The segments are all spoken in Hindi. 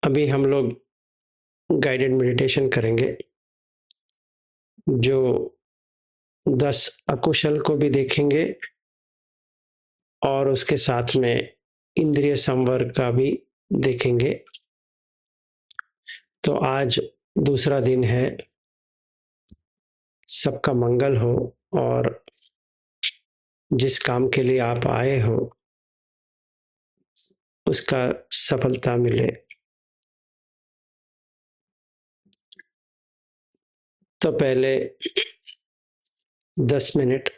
अभी हम लोग गाइडेड मेडिटेशन करेंगे, जो 10 अकुशल को भी देखेंगे और उसके साथ में इंद्रिय संवर्ग का भी देखेंगे। तो आज दूसरा दिन है। सबका मंगल हो और जिस काम के लिए आप आए हो उसका सफलता मिले। तो पहले 10 मिनट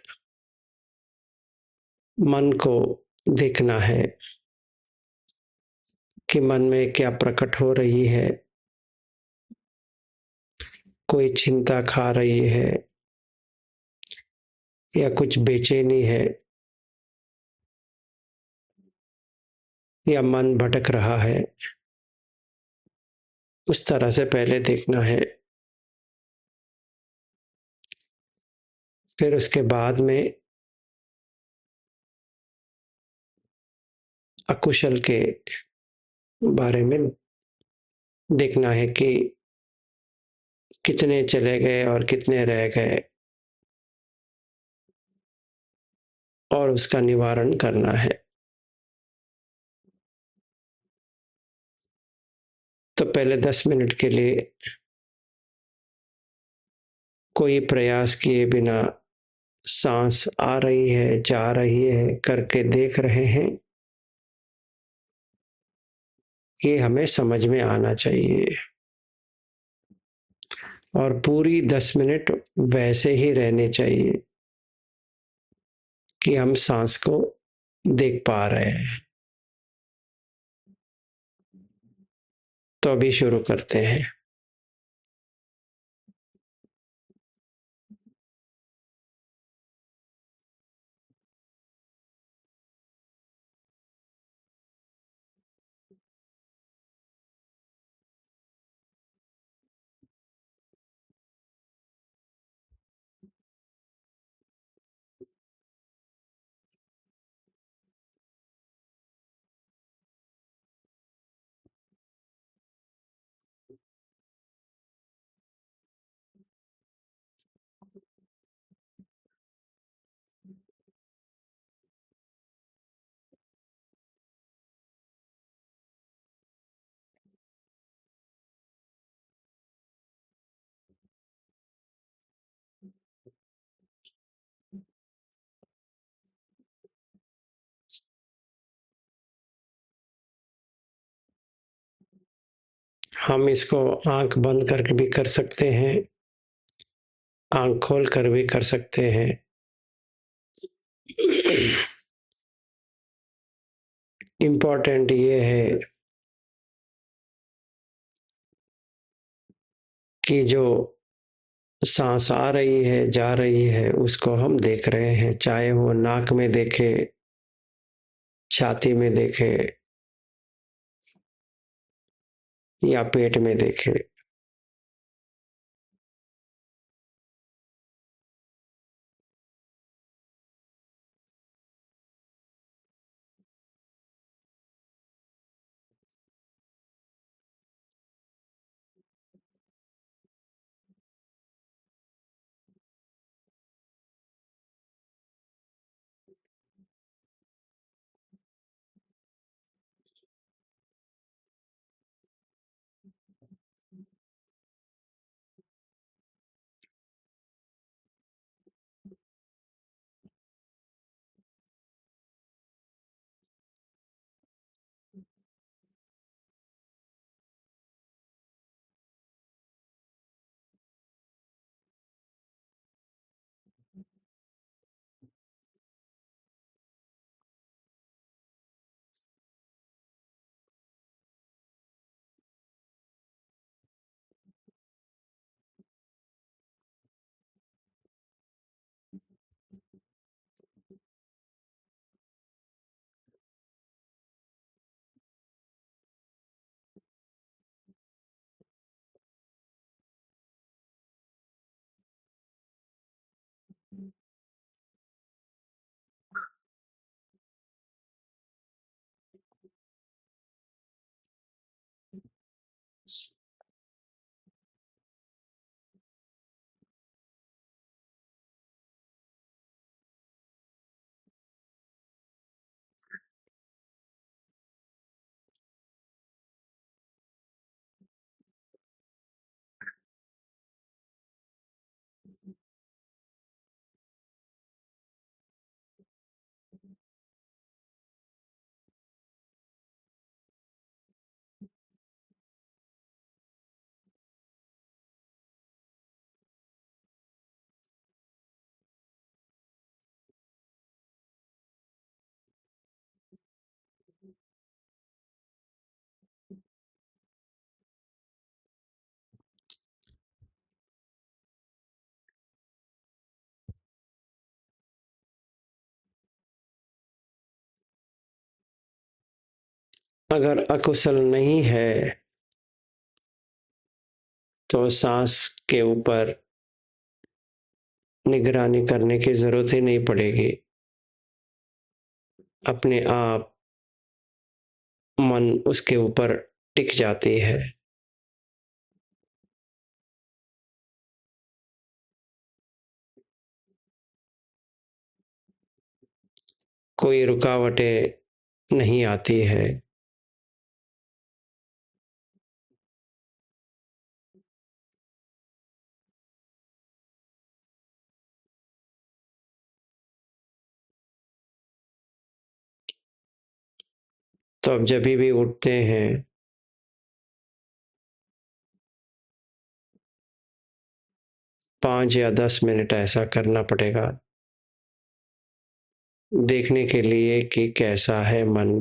मन को देखना है कि मन में क्या प्रकट हो रही है। कोई चिंता खा रही है या कुछ बेचैनी है या मन भटक रहा है, उस तरह से पहले देखना है। फिर उसके बाद में अकुशल के बारे में देखना है कि कितने चले गए और कितने रह गए और उसका निवारण करना है। तो पहले 10 मिनट के लिए कोई प्रयास किए बिना सांस आ रही है, जा रही है करके देख रहे हैं। ये हमें समझ में आना चाहिए और पूरी 10 मिनट वैसे ही रहने चाहिए कि हम सांस को देख पा रहे हैं। तो अभी शुरू करते हैं। हम इसको आंख बंद करके भी कर सकते हैं, आंख खोल कर भी कर सकते हैं। इम्पोर्टेंट ये है कि जो सांस आ रही है, जा रही है, उसको हम देख रहे हैं, चाहे वो नाक में देखे, छाती में देखे या पेट में देखे। अगर अकुशल नहीं है तो सांस के ऊपर निगरानी करने की ज़रूरत ही नहीं पड़ेगी। अपने आप मन उसके ऊपर टिक जाती है। कोई रुकावटें नहीं आती है। तो अब जभी भी उठते हैं 5 या 10 मिनट ऐसा करना पड़ेगा, देखने के लिए कि कैसा है मन।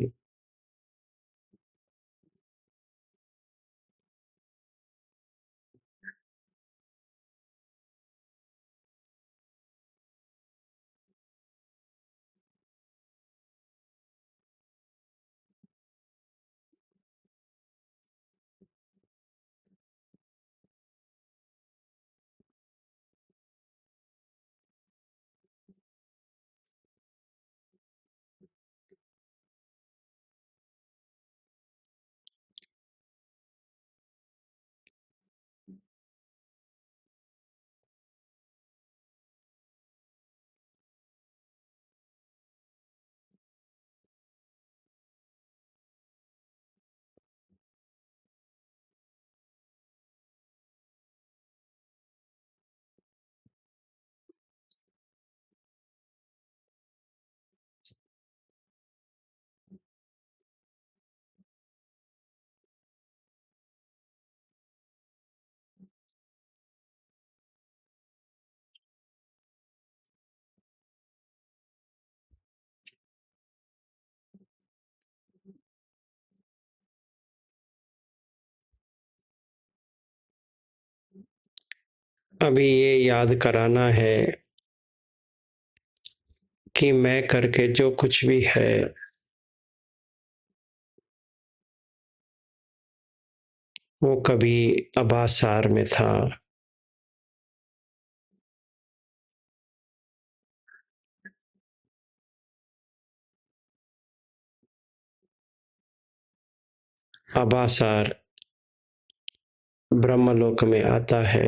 अभी ये याद कराना है कि मैं करके जो कुछ भी है, वो कभी आभासार में था। आभासार ब्रह्मलोक में आता है,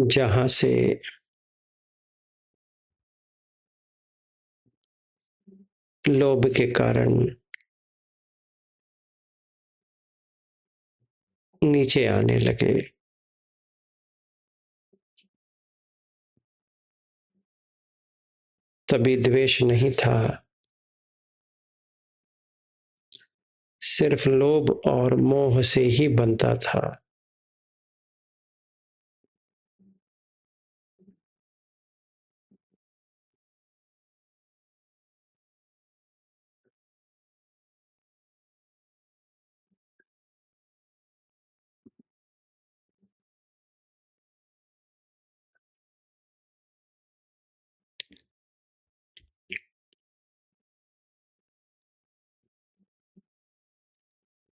जहाँ से लोभ के कारण नीचे आने लगे। तभी द्वेष नहीं था, सिर्फ लोभ और मोह से ही बनता था।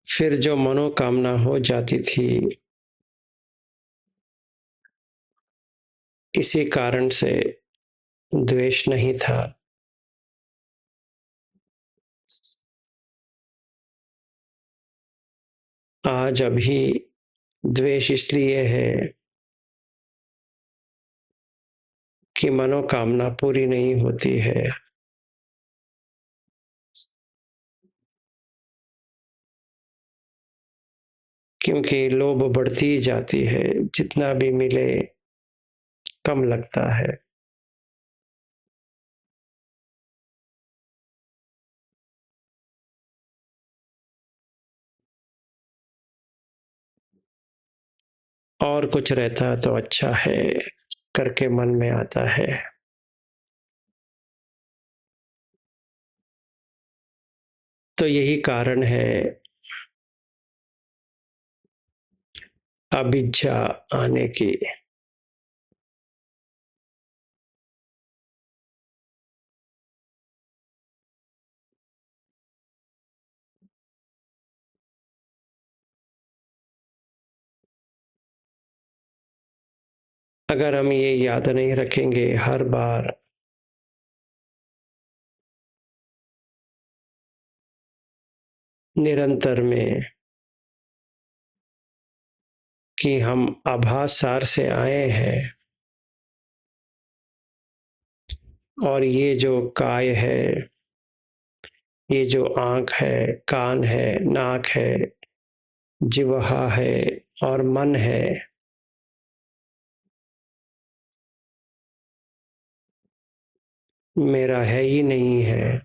फिर जो मनोकामना हो जाती थी, इसी कारण से द्वेष नहीं था। आज अभी द्वेष इसलिए है कि मनोकामना पूरी नहीं होती है। क्योंकि लोभ बढ़ती जाती है, जितना भी मिले कम लगता है। और कुछ रहता तो अच्छा है, करके मन में आता है। तो यही कारण है अविद्या आने की। अगर हम ये याद नहीं रखेंगे हर बार निरंतर में कि हम आभास सार से आए हैं और ये जो काय है, ये जो आँख है, कान है, नाक है, जिह्वा है और मन है, मेरा है ही नहीं है।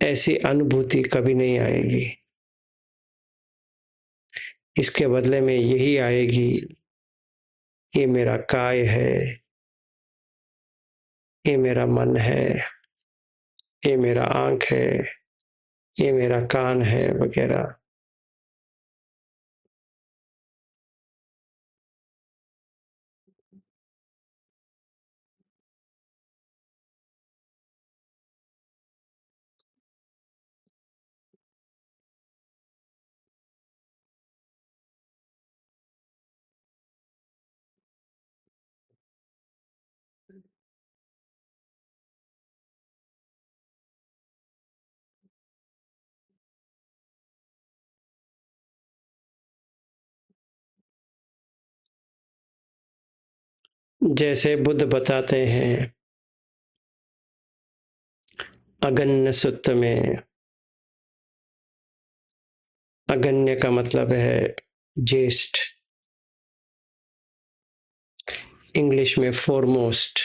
ऐसी अनुभूति कभी नहीं आएगी। इसके बदले में यही आएगी, ये मेरा काय है, ये मेरा मन है, ये मेरा आँख है, ये मेरा कान है वगैरह। जैसे बुद्ध बताते हैं अगन्य सूत्र में, अगन्य का मतलब है ज्येष्ठ, इंग्लिश में फोरमोस्ट।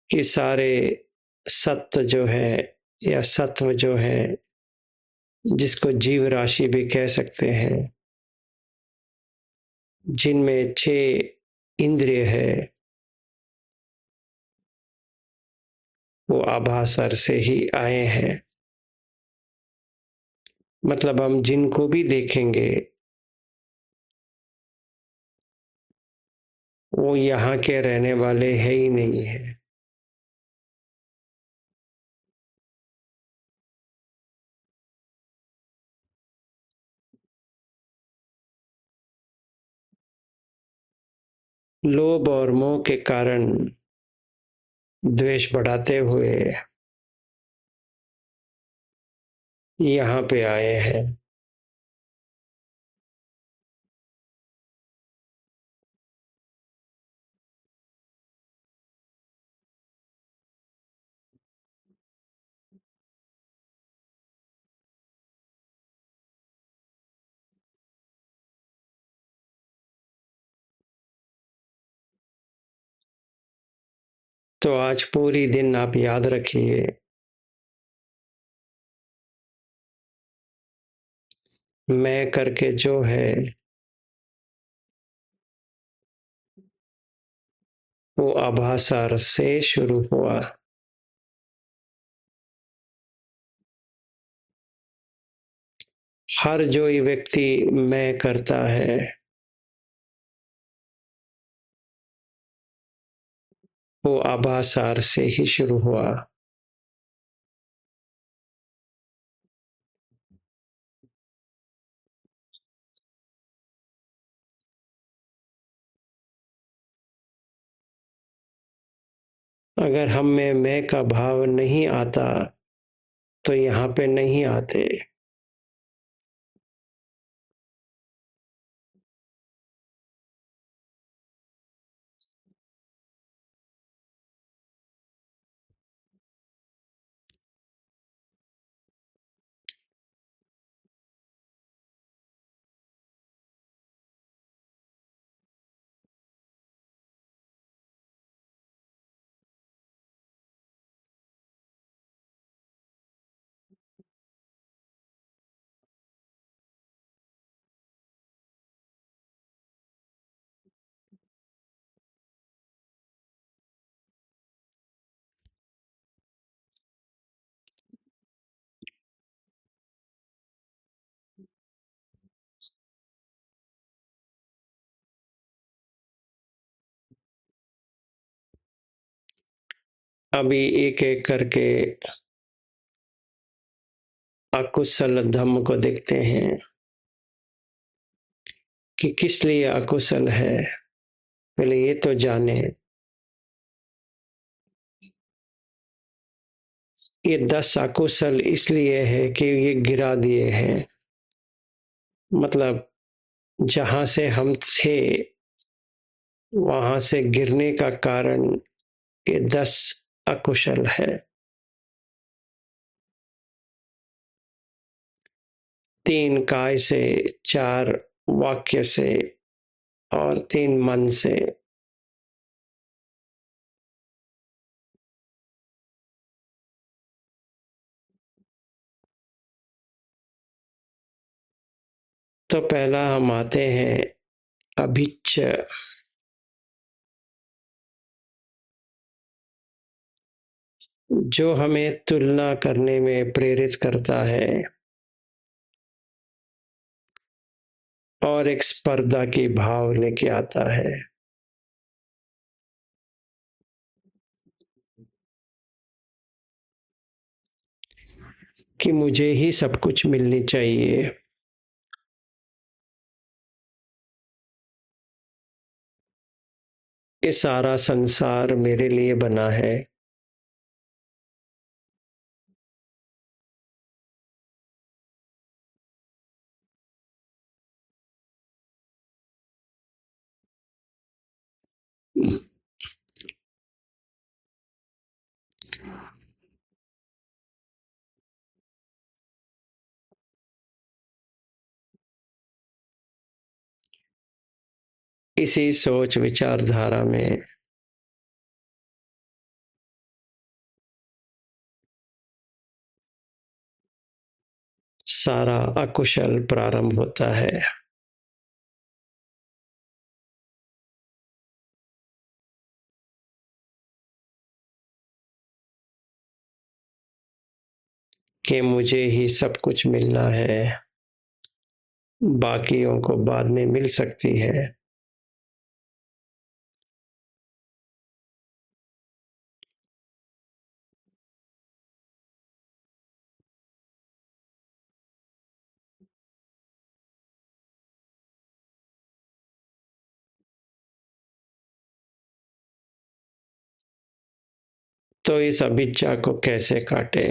कि सारे सत्य जो है या सत्व जो है, जिसको जीव राशि भी कह सकते हैं, जिनमें 6 इंद्रिय है, वो आभासर से ही आए हैं। मतलब हम जिनको भी देखेंगे वो यहाँ के रहने वाले है ही नहीं है। लोभ और मोह के कारण द्वेष बढ़ाते हुए यहाँ पे आए हैं। तो आज पूरी दिन आप याद रखिए, मैं करके जो है वो आभासार से शुरू हुआ। हर जो ये व्यक्ति मैं करता है वो आभासार से ही शुरू हुआ। अगर हम में मैं का भाव नहीं आता तो यहाँ पे नहीं आते। अभी एक-एक करके अकुशल धम्म को देखते हैं कि किस लिए अकुशल है। पहले ये तो जाने। ये 10 अकुशल इसलिए है कि ये गिरा दिए हैं। मतलब जहाँ से हम थे, वहाँ से गिरने का कारण ये 10 अकुशल है। 3 काय से, 4 वाक्य से और 3 मन से। तो पहला हम आते हैं अभिच्छ, जो हमें तुलना करने में प्रेरित करता है और एक स्पर्धा की भाव लेके आता है कि मुझे ही सब कुछ मिलनी चाहिए। ये सारा संसार मेरे लिए बना है। इसी सोच विचारधारा में सारा अकुशल प्रारंभ होता है। कि मुझे ही सब कुछ मिलना है, बाकियों को बाद में मिल सकती है। तो इस अभिज्ञा को कैसे काटे?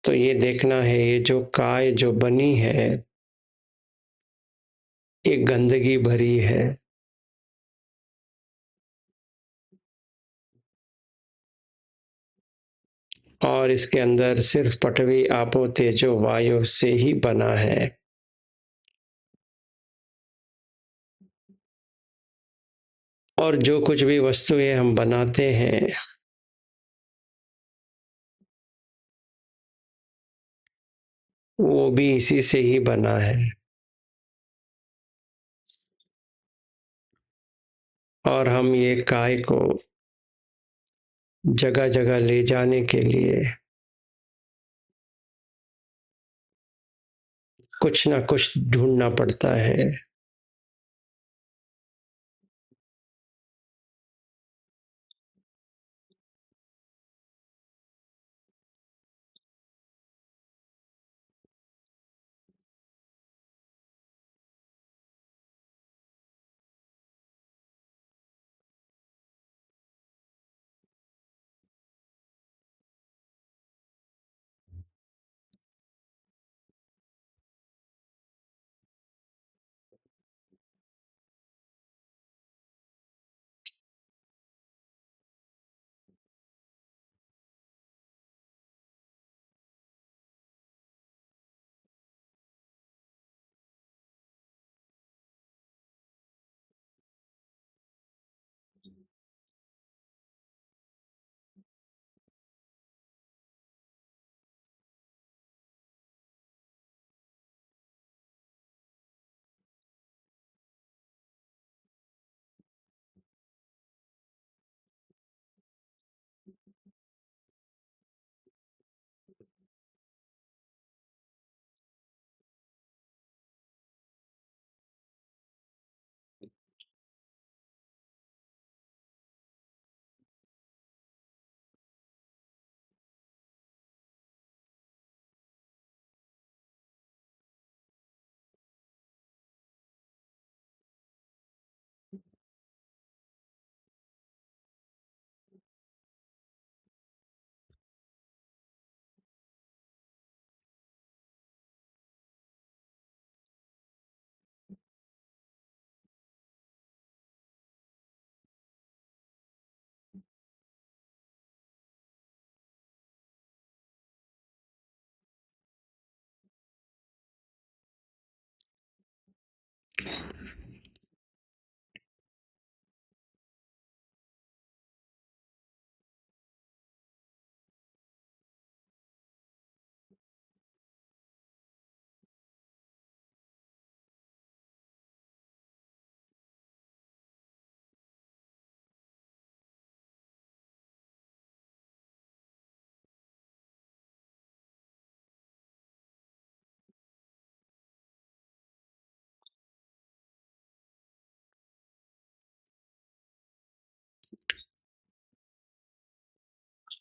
तो ये देखना है, ये जो काय जो बनी है, ये गंदगी भरी है। और इसके अंदर सिर्फ पृथ्वी आपो तेजो वायु से ही बना है। और जो कुछ भी वस्तुएं हम बनाते हैं, वो भी इसी से ही बना है। और हम ये काय को जगह जगह ले जाने के लिए कुछ ना कुछ ढूंढना पड़ता है।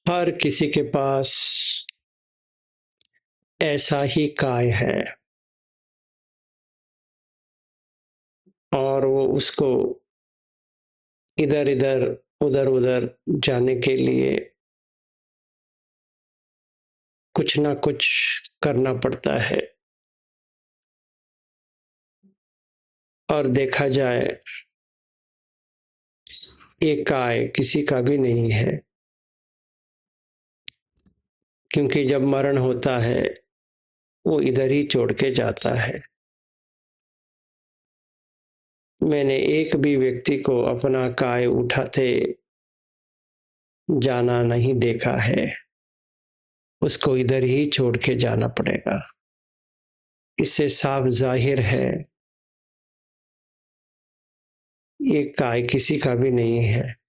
हर किसी के पास ऐसा ही काय है और वो उसको इधर-इधर, उधर-उधर जाने के लिए कुछ ना कुछ करना पड़ता है। और देखा जाए, ये काय किसी का भी नहीं है, क्योंकि जब मरण होता है, वो इधर ही छोड़ के जाता है। मैंने एक भी व्यक्ति को अपना काय उठाते जाना नहीं देखा है, उसको इधर ही छोड़ के जाना पड़ेगा। इससे साफ ज़ाहिर है, ये काय किसी का भी नहीं है।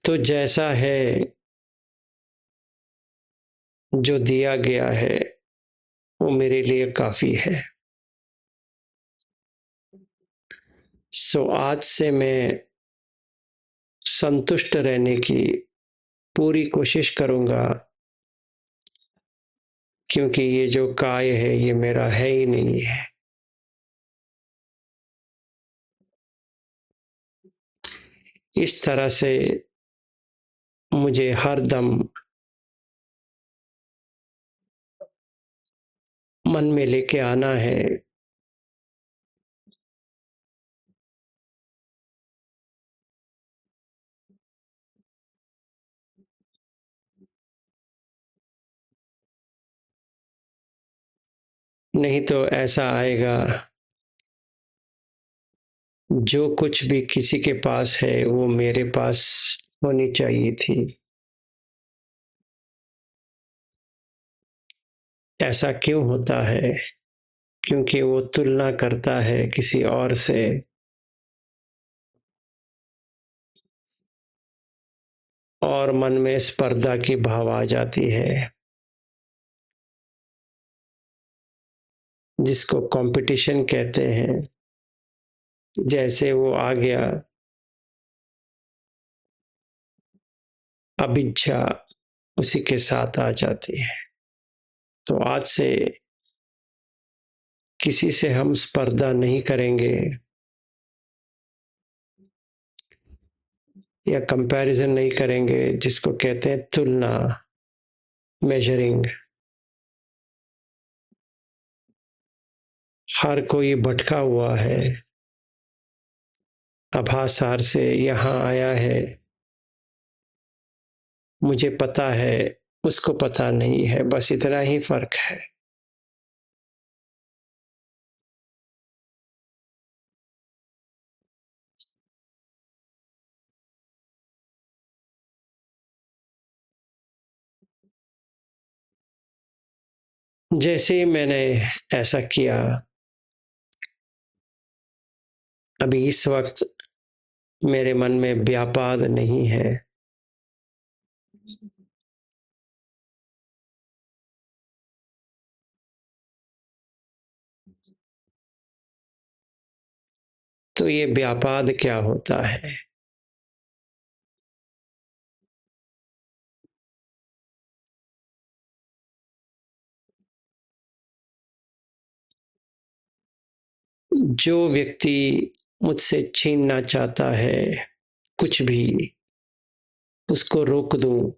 तो जैसा है, जो दिया गया है, वो मेरे लिए काफ़ी है। सो आज से मैं संतुष्ट रहने की पूरी कोशिश करूँगा, क्योंकि ये जो काय है, ये मेरा है ही नहीं है। इस तरह से मुझे हरदम मन में लेके आना है, नहीं तो ऐसा आएगा, जो कुछ भी किसी के पास है, वो मेरे पास होनी चाहिए थी। ऐसा क्यों होता है? क्योंकि वो तुलना करता है किसी और से, और मन में स्पर्धा की भाव आ जाती है, जिसको कंपटीशन कहते हैं। जैसे वो आ गया, अभिच्छा उसी के साथ आ जाती है। तो आज से किसी से हम स्पर्धा नहीं करेंगे या कंपैरिजन नहीं करेंगे, जिसको कहते हैं तुलना, मेजरिंग। हर कोई भटका हुआ है, आभासार से यहाँ आया है। मुझे पता है, उसको पता नहीं है, बस इतना ही फर्क है। जैसे ही मैंने ऐसा किया, अभी इस वक्त मेरे मन में व्यापाद नहीं है। तो ये व्यापाद क्या होता है? जो व्यक्ति मुझसे छीनना चाहता है कुछ भी, उसको रोक दूं,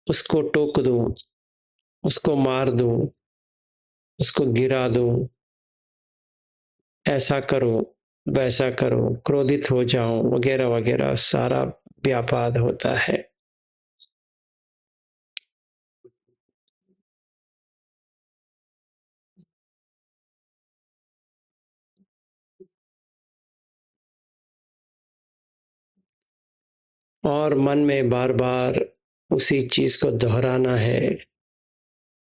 उसको टोक दूं, उसको मार दूं, उसको गिरा दूं, ऐसा करो, वैसा करो, क्रोधित हो जाऊं, वगैरह वगैरह, सारा व्यापाद होता है। और मन में बार बार उसी चीज को दोहराना है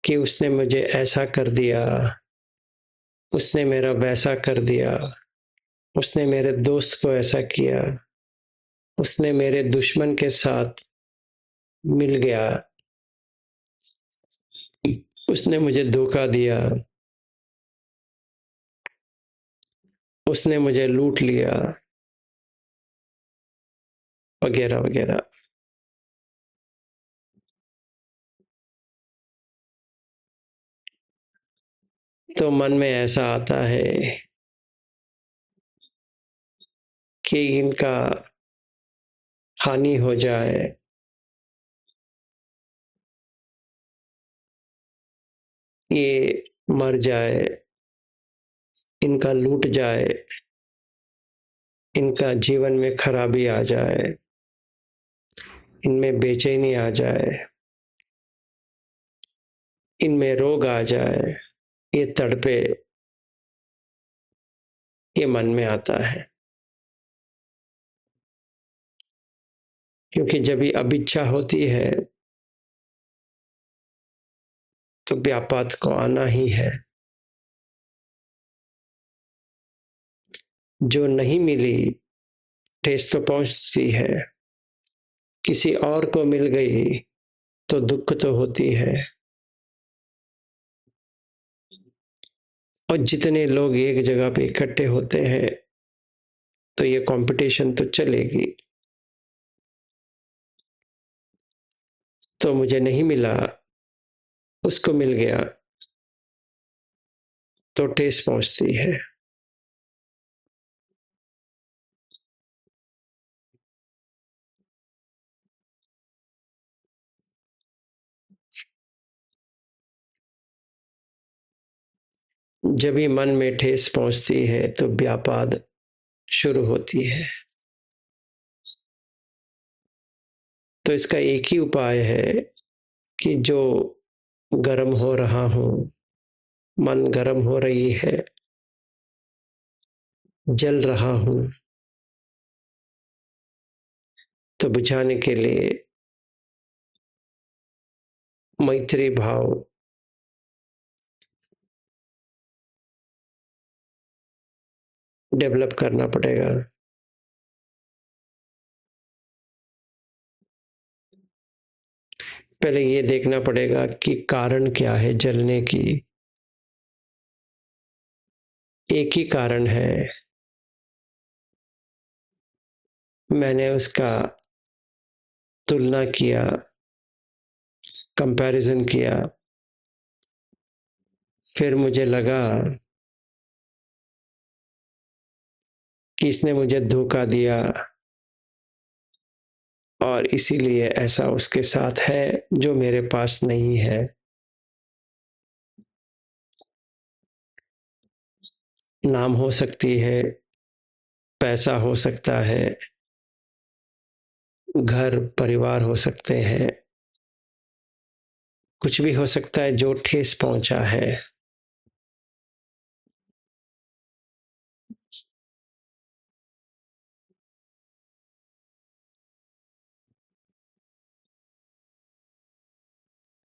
कि उसने मुझे ऐसा कर दिया, उसने मेरा वैसा कर दिया, उसने मेरे दोस्त को ऐसा किया, उसने मेरे दुश्मन के साथ मिल गया, उसने मुझे धोखा दिया, उसने मुझे लूट लिया। वगैरह वगैरह। तो मन में ऐसा आता है कि इनका हानि हो जाए, ये मर जाए, इनका लूट जाए, इनका जीवन में खराबी आ जाए, इनमें बेचैनी आ जाए, इनमें रोग आ जाए, ये तड़पे, ये मन में आता है। क्योंकि जब ये अभिच्छा होती है तो व्यापात को आना ही है। जो नहीं मिली ठेस तो पहुंचती है, किसी और को मिल गई तो दुख तो होती है। और जितने लोग एक जगह पे इकट्ठे होते हैं तो ये कंपटीशन तो चलेगी। तो मुझे नहीं मिला, उसको मिल गया, तो ठेस पहुंचती है। जब ही मन में ठेस पहुंचती है तो व्यापाद शुरू होती है। तो इसका एक ही उपाय है कि जो गर्म हो रहा हूं, मन गर्म हो रही है, जल रहा हूं, तो बुझाने के लिए मैत्री भाव डेवलप करना पड़ेगा। पहले ये देखना पड़ेगा कि कारण क्या है जलने की। एक ही कारण है, मैंने उसका तुलना किया, कंपैरिजन किया, फिर मुझे लगा कि इसने मुझे धोखा दिया और इसीलिए ऐसा उसके साथ है जो मेरे पास नहीं है। नाम हो सकती है, पैसा हो सकता है, घर परिवार हो सकते हैं, कुछ भी हो सकता है जो ठेस पहुंचा है।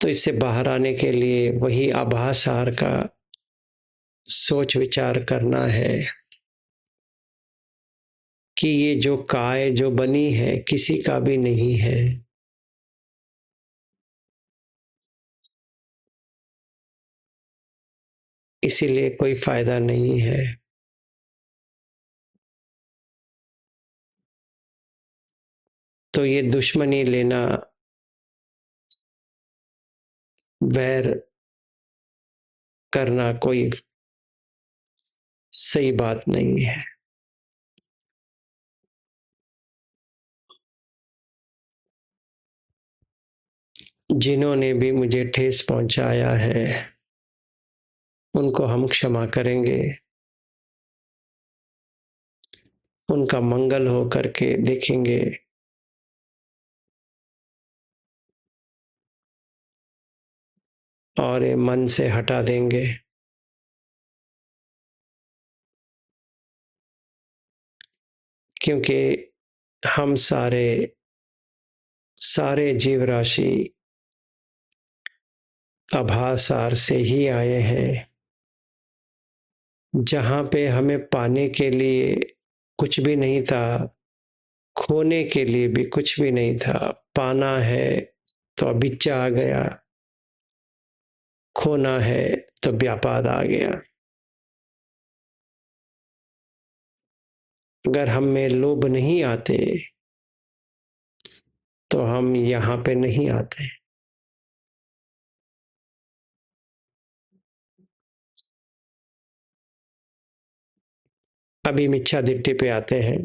तो इससे बाहर आने के लिए वही आभासार का सोच विचार करना है कि ये जो काय जो बनी है किसी का भी नहीं है। इसीलिए कोई फायदा नहीं है। तो ये दुश्मनी लेना, वैर करना कोई सही बात नहीं है। जिन्होंने भी मुझे ठेस पहुंचाया है उनको हम क्षमा करेंगे, उनका मंगल हो करके देखेंगे। और ये मन से हटा देंगे। क्योंकि हम सारे सारे जीव राशि आभासार से ही आए हैं, जहां पे हमें पाने के लिए कुछ भी नहीं था, खोने के लिए भी कुछ भी नहीं था। पाना है तो अभिच्छा आ गया, खोना है तो व्यापाद आ गया। अगर हम में लोभ नहीं आते तो हम यहाँ पे नहीं आते। अभी मिच्छा दिट्ठी पे आते हैं।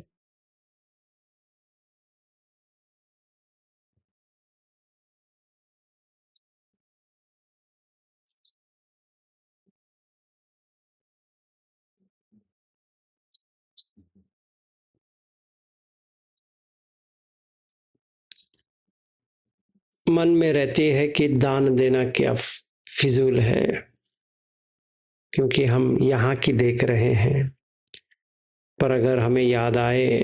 मन में रहती है कि दान देना क्या फिजूल है, क्योंकि हम यहाँ की देख रहे हैं। पर अगर हमें याद आए,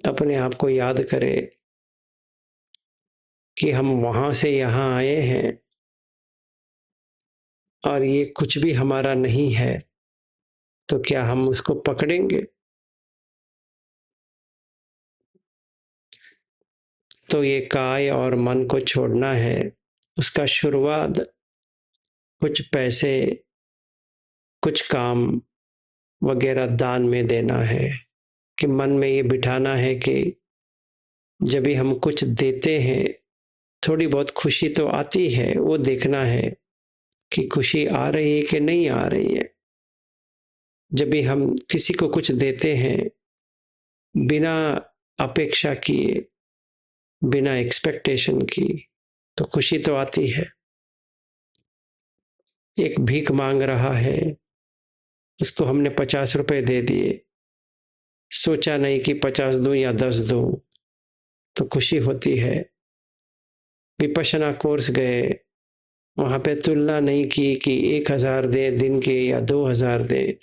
अपने आप को याद करें कि हम वहाँ से यहाँ आए हैं और ये कुछ भी हमारा नहीं है, तो क्या हम उसको पकड़ेंगे? तो ये काय और मन को छोड़ना है। उसका शुरुआत कुछ पैसे, कुछ काम वगैरह दान में देना है, कि मन में ये बिठाना है कि जब भी हम कुछ देते हैं, थोड़ी बहुत खुशी तो आती है, वो देखना है कि खुशी आ रही है कि नहीं आ रही है। जब भी हम किसी को कुछ देते हैं बिना अपेक्षा किए, बिना एक्सपेक्टेशन की, तो खुशी तो आती है। एक भीख मांग रहा है, उसको हमने 50 रुपए दे दिए, सोचा नहीं कि 50 दूं या 10 दूं, तो खुशी होती है। विपश्यना कोर्स गए, वहां पे तुलना नहीं की कि 1,000 दे दिन के या 2,000 दे,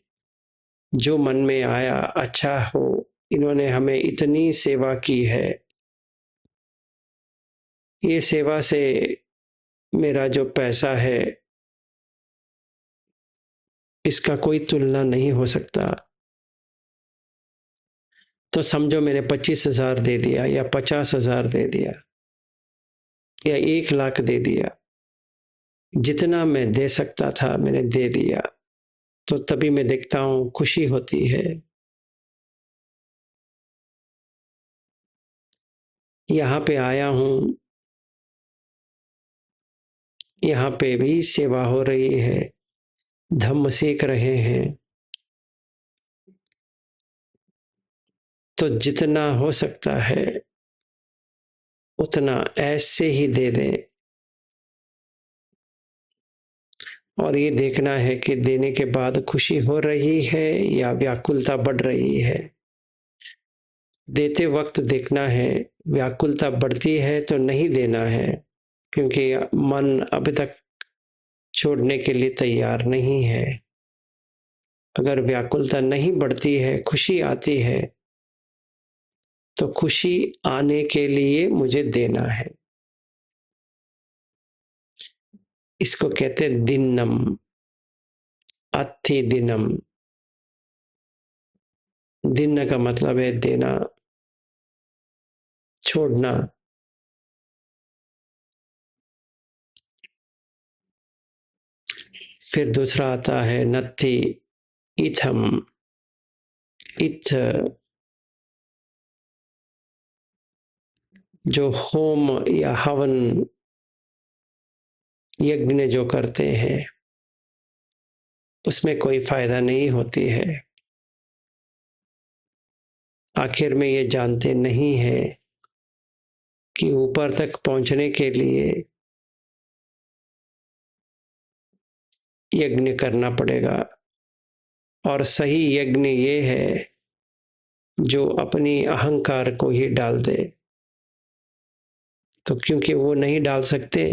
जो मन में आया अच्छा हो, इन्होंने हमें इतनी सेवा की है, ये सेवा से मेरा जो पैसा है इसका कोई तुलना नहीं हो सकता। तो समझो मैंने 25,000 दे दिया या 50,000 दे दिया या 1,00,000 दे दिया, जितना मैं दे सकता था मैंने दे दिया, तो तभी मैं देखता हूं खुशी होती है। यहाँ पे आया हूं, यहाँ पे भी सेवा हो रही है, धम्म सीख रहे हैं, तो जितना हो सकता है उतना ऐसे ही दे दें। और ये देखना है कि देने के बाद खुशी हो रही है या व्याकुलता बढ़ रही है। देते वक्त देखना है, व्याकुलता बढ़ती है तो नहीं देना है, क्योंकि मन अभी तक छोड़ने के लिए तैयार नहीं है। अगर व्याकुलता नहीं बढ़ती है, खुशी आती है, तो खुशी आने के लिए मुझे देना है। इसको कहते हैं दिन्नम, अत्थि दिनम। दिन का मतलब है देना, छोड़ना। फिर दूसरा आता है नत्थि इथम, इथ, जो होम या हवन यज्ञ जो करते हैं उसमें कोई फायदा नहीं होती है। आखिर में ये जानते नहीं है कि ऊपर तक पहुंचने के लिए यज्ञ करना पड़ेगा, और सही यज्ञ ये है जो अपनी अहंकार को ही डाल दे। तो क्योंकि वो नहीं डाल सकते,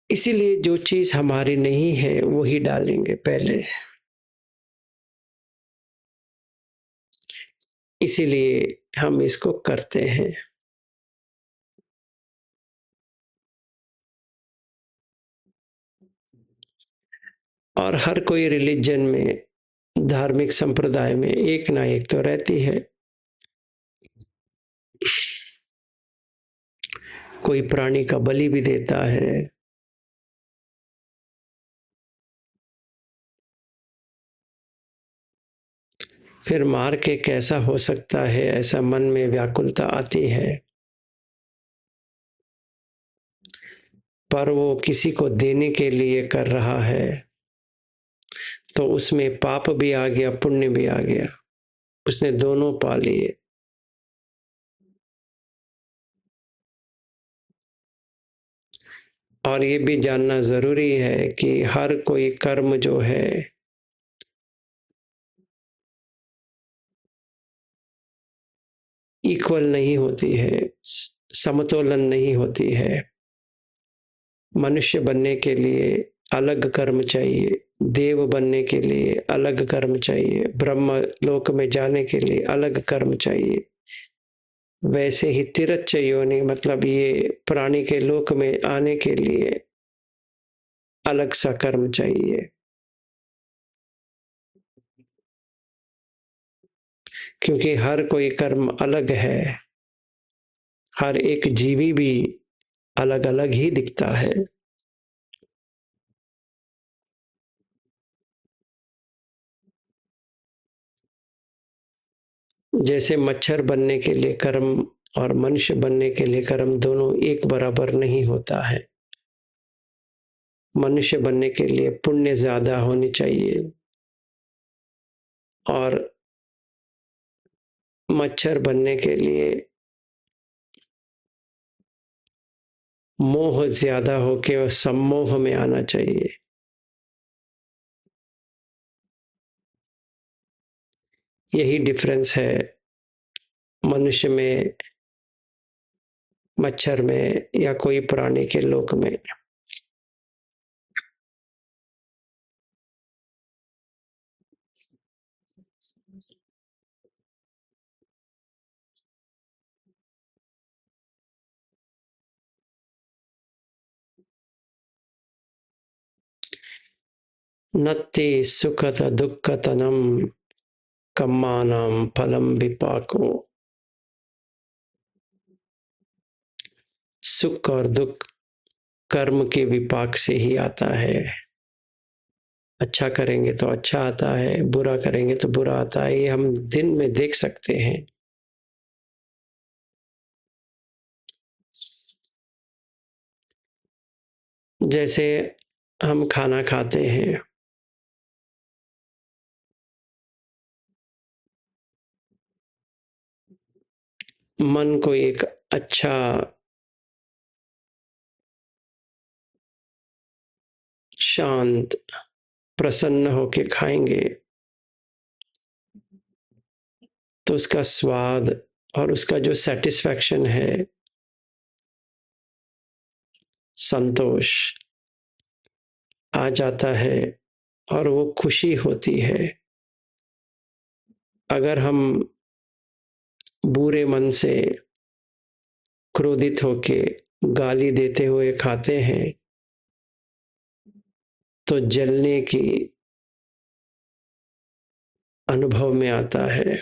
इसीलिए जो चीज हमारी नहीं है वो ही डालेंगे पहले। इसीलिए हम इसको करते हैं। और हर कोई रिलीजन में, धार्मिक संप्रदाय में एक ना एक तो रहती है। कोई प्राणी का बलि भी देता है, फिर मार के कैसा हो सकता है, ऐसा मन में व्याकुलता आती है। पर वो किसी को देने के लिए कर रहा है, तो उसमें पाप भी आ गया, पुण्य भी आ गया, उसने दोनों पा लिए। और ये भी जानना ज़रूरी है कि हर कोई कर्म जो है इक्वल नहीं होती है, समतोलन नहीं होती है। मनुष्य बनने के लिए अलग कर्म चाहिए, देव बनने के लिए अलग कर्म चाहिए, ब्रह्म लोक में जाने के लिए अलग कर्म चाहिए। वैसे ही तिरच्छ योनि मतलब ये प्राणी के लोक में आने के लिए अलग सा कर्म चाहिए, क्योंकि हर कोई कर्म अलग है। हर एक जीवी भी अलग अलग ही दिखता है। जैसे मच्छर बनने के लिए कर्म और मनुष्य बनने के लिए कर्म दोनों एक बराबर नहीं होता है। मनुष्य बनने के लिए पुण्य ज्यादा होनी चाहिए और मच्छर बनने के लिए मोह ज्यादा होके और सम्मोह में आना चाहिए। यही डिफरेंस है मनुष्य में, मच्छर में या कोई प्राणी के लोक में। नत्ति सुखत दुःखतनं कर्मणां फलं विपाको। सुख और दुख कर्म के विपाक से ही आता है। अच्छा करेंगे तो अच्छा आता है, बुरा करेंगे तो बुरा आता है। ये हम दिन में देख सकते हैं। जैसे हम खाना खाते हैं, मन को एक अच्छा शांत प्रसन्न होके खाएंगे तो उसका स्वाद और उसका जो सेटिस्फैक्शन है, संतोष आ जाता है और वो खुशी होती है। अगर हम बुरे मन से क्रोधित होके गाली देते हुए खाते हैं तो जलने की अनुभव में आता है।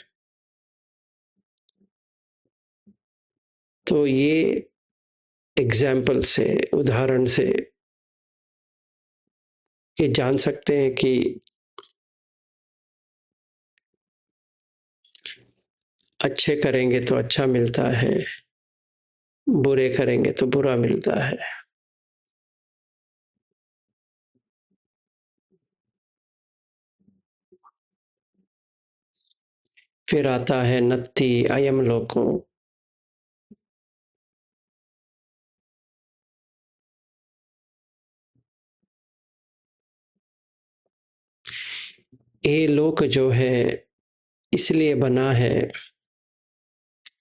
तो ये एग्जाम्पल से, उदाहरण से ये जान सकते हैं कि अच्छे करेंगे तो अच्छा मिलता है, बुरे करेंगे तो बुरा मिलता है। फिर आता है नत्ति अयम लोको। ये लोक जो है इसलिए बना है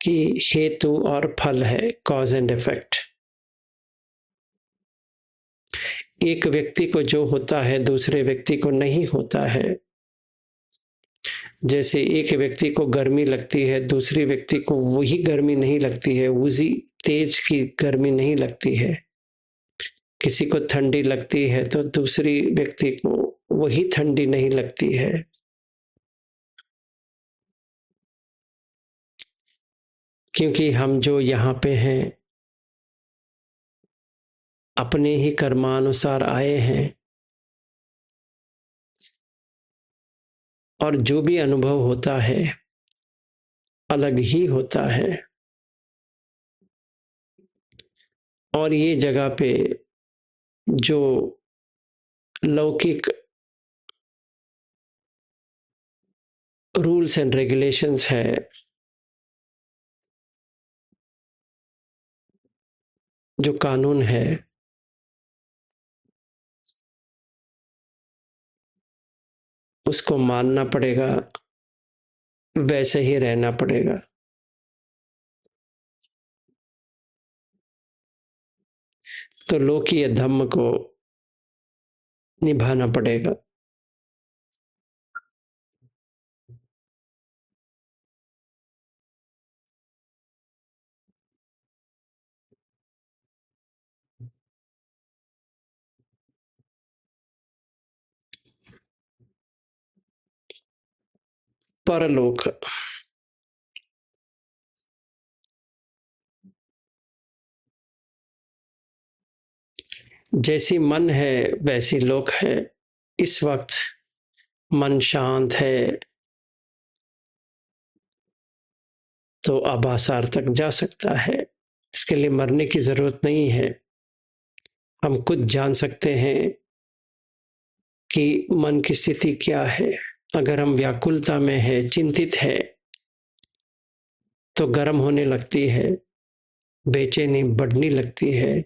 कि हेतु और फल है, कॉज एंड इफेक्ट। एक व्यक्ति को जो होता है दूसरे व्यक्ति को नहीं होता है। जैसे एक व्यक्ति को गर्मी लगती है, दूसरे व्यक्ति को वही गर्मी नहीं लगती है, उसी तेज की गर्मी नहीं लगती है। किसी को ठंडी लगती है तो दूसरी व्यक्ति को वही ठंडी नहीं लगती है। क्योंकि हम जो यहाँ पे हैं अपने ही कर्मानुसार आए हैं और जो भी अनुभव होता है अलग ही होता है। और ये जगह पे जो लौकिक रूल्स एंड रेगुलेशंस है, जो कानून है, उसको मानना पड़ेगा, वैसे ही रहना पड़ेगा। तो लोकीय धम्म को निभाना पड़ेगा। परलोक, जैसी मन है वैसी लोक है। इस वक्त मन शांत है तो आभासार तक जा सकता है। इसके लिए मरने की जरूरत नहीं है। हम खुद जान सकते हैं कि मन की स्थिति क्या है। अगर हम व्याकुलता में है, चिंतित है, तो गर्म होने लगती है, बेचैनी बढ़ने लगती है।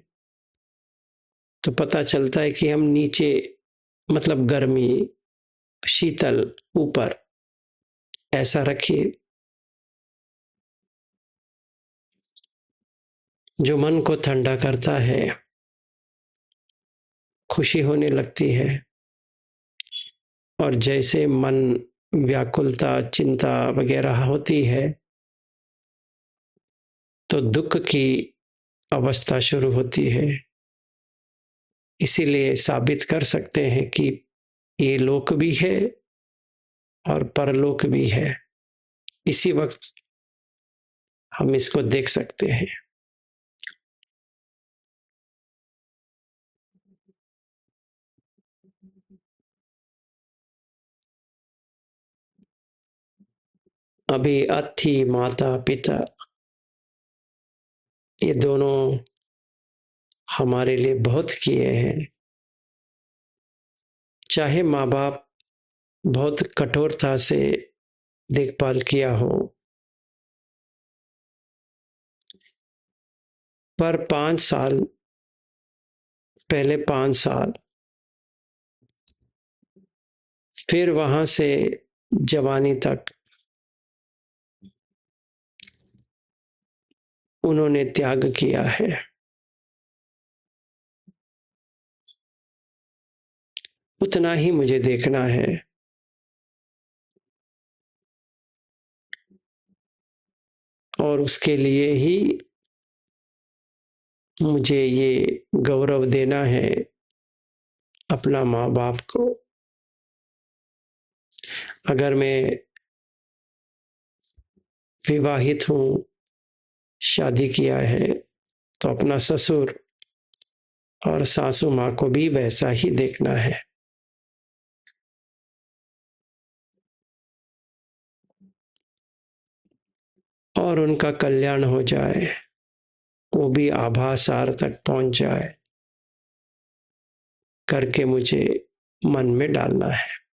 तो पता चलता है कि हम नीचे, मतलब गर्मी, शीतल ऊपर, ऐसा रखिए। जो मन को ठंडा करता है, खुशी होने लगती है। और जैसे मन व्याकुलता, चिंता वगैरह होती है, तो दुख की अवस्था शुरू होती है। इसीलिए साबित कर सकते हैं कि ये लोक भी है और परलोक भी है। इसी वक्त हम इसको देख सकते हैं। अभी अथी माता पिता, ये दोनों हमारे लिए बहुत किए हैं। चाहे माँ बाप बहुत कठोरता से देखभाल किया हो, पर 5 साल, पहले 5 साल, फिर वहां से जवानी तक उन्होंने त्याग किया है। उतना ही मुझे देखना है। और उसके लिए ही मुझे ये गौरव देना है अपना माँ बाप को। अगर मैं विवाहित हूँ, शादी किया है, तो अपना ससुर और सासू माँ को भी वैसा ही देखना है। और उनका कल्याण हो जाए, वो भी आभासार तक पहुंच जाए, करके मुझे मन में डालना है।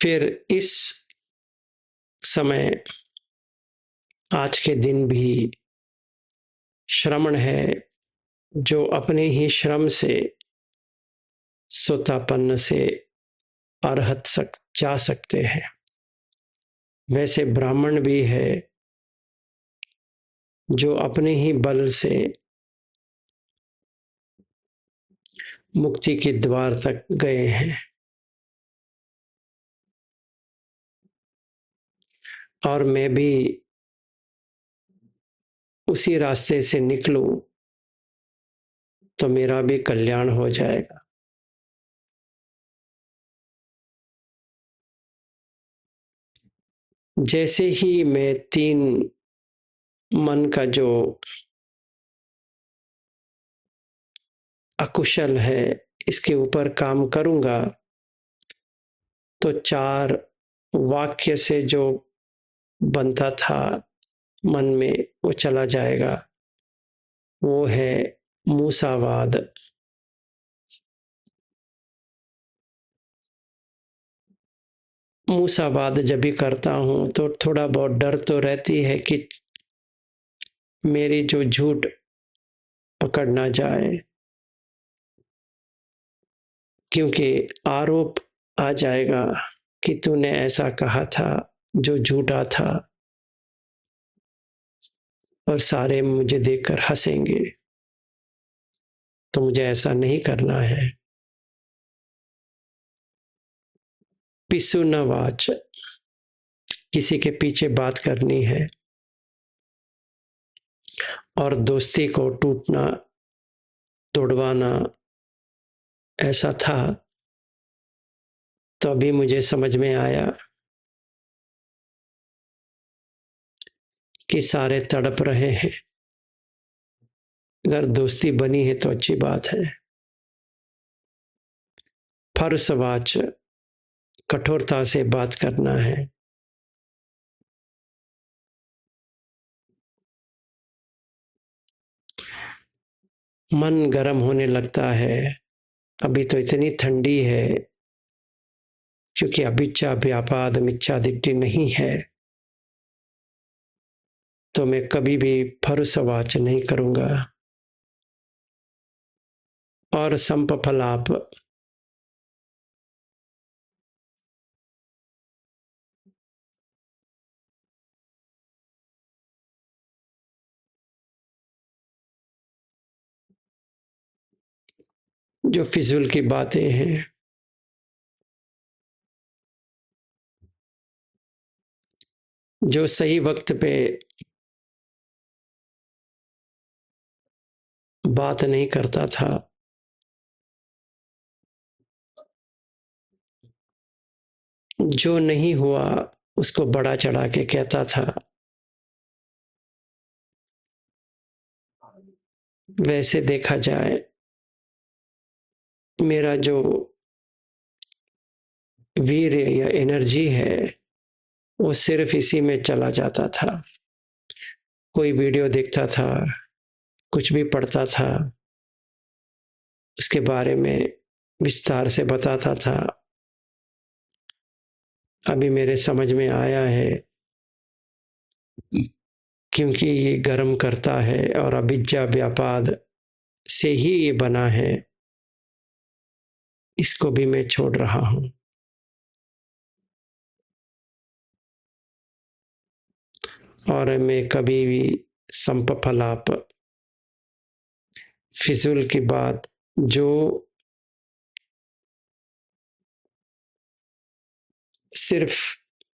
फिर इस समय, आज के दिन भी श्रमण है जो अपने ही श्रम से सोतापन्न से अरहत जा सकते हैं। वैसे ब्राह्मण भी है जो अपने ही बल से मुक्ति के द्वार तक गए हैं। और मैं भी उसी रास्ते से निकलूं तो मेरा भी कल्याण हो जाएगा। जैसे ही मैं 3 मन का जो अकुशल है इसके ऊपर काम करूंगा तो 4 वाक्य से जो बनता था मन में वो चला जाएगा। वो है मूसावाद। मूसावाद जब भी करता हूं तो थोड़ा बहुत डर तो रहती है कि मेरी जो झूठ पकड़ ना जाए, क्योंकि आरोप आ जाएगा कि तूने ऐसा कहा था जो झूठा था और सारे मुझे देखकर हंसेंगे। तो मुझे ऐसा नहीं करना है। पिसु न वाच, किसी के पीछे बात करनी है और दोस्ती को टूटना तोड़वाना ऐसा था। तो अभी मुझे समझ में आया कि सारे तड़प रहे हैं। अगर दोस्ती बनी है तो अच्छी बात है। फरसवाच, कठोरता से बात करना है। मन गर्म होने लगता है। अभी तो इतनी ठंडी है क्योंकि अभिज्ञा व्यापाद मिथ्यादित्य नहीं है। तो मैं कभी भी फरसवाच नहीं करूंगा। और संपफलाप, जो फिजूल की बातें हैं, जो सही वक्त पे बात नहीं करता था, जो नहीं हुआ उसको बड़ा चढ़ा के कहता था। वैसे देखा जाए मेरा जो वीर या एनर्जी है वो सिर्फ इसी में चला जाता था। कोई वीडियो देखता था, कुछ भी पढ़ता था, उसके बारे में विस्तार से बताता था। अभी मेरे समझ में आया है क्योंकि ये गर्म करता है और अभिज्ञा व्यापाद से ही ये बना है, इसको भी मैं छोड़ रहा हूं। और मैं कभी भी संपफलाप, फिजूल की बात, जो सिर्फ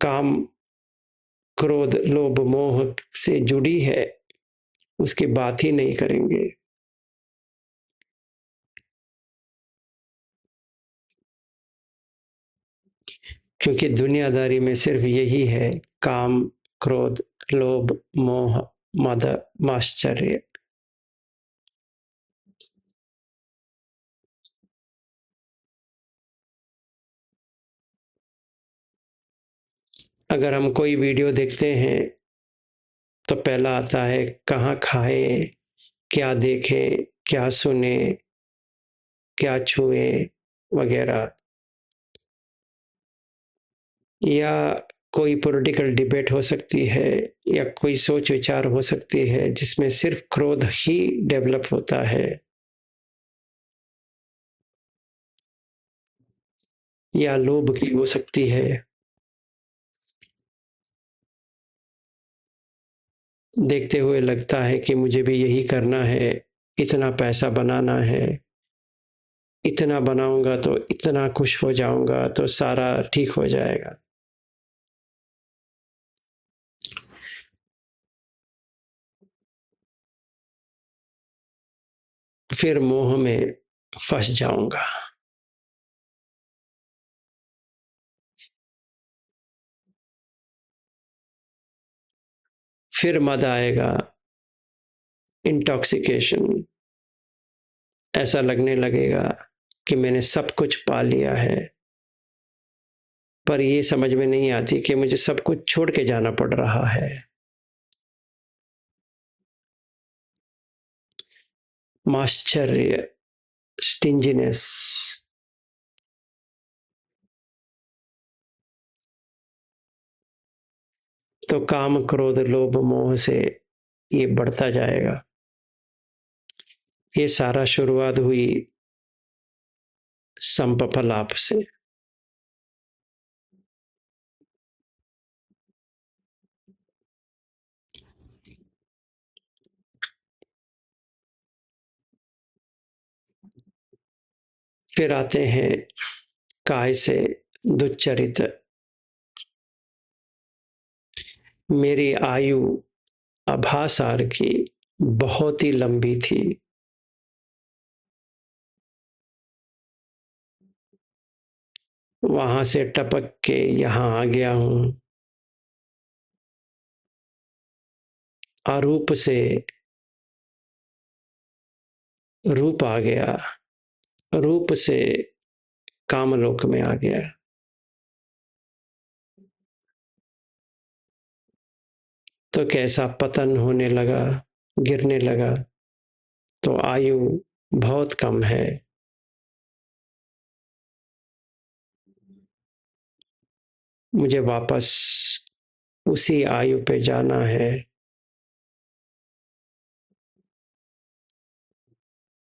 काम क्रोध लोभ मोह से जुड़ी है उसकी बात ही नहीं करेंगे। क्योंकि दुनियादारी में सिर्फ यही है, काम क्रोध लोभ मोह मद माश्चर्य। अगर हम कोई वीडियो देखते हैं तो पहला आता है कहाँ खाए, क्या देखे, क्या सुने, क्या छुए वगैरह। या कोई पॉलिटिकल डिबेट हो सकती है या कोई सोच विचार हो सकती है जिसमें सिर्फ क्रोध ही डेवलप होता है, या लोभ की हो सकती है। देखते हुए लगता है कि मुझे भी यही करना है, इतना पैसा बनाना है, इतना बनाऊंगा तो इतना खुश हो जाऊंगा तो सारा ठीक हो जाएगा। फिर मोह में फंस जाऊंगा। फिर मद आएगा, इंटॉक्सिकेशन। ऐसा लगने लगेगा कि मैंने सब कुछ पा लिया है, पर ये समझ में नहीं आती कि मुझे सब कुछ छोड़ के जाना पड़ रहा है। माश्चर्य, स्टिंजीनेस। तो काम क्रोध लोभ मोह से ये बढ़ता जाएगा। ये सारा शुरुआत हुई संपफलाप से। फिर आते हैं काय से दुच्चरित। मेरी आयु आभासार की बहुत ही लंबी थी। वहां से टपक के यहां आ गया हूं। अरूप से रूप आ गया, रूप से कामलोक में आ गया। तो कैसा पतन होने लगा, गिरने लगा। तो आयु बहुत कम है। मुझे वापस उसी आयु पे जाना है।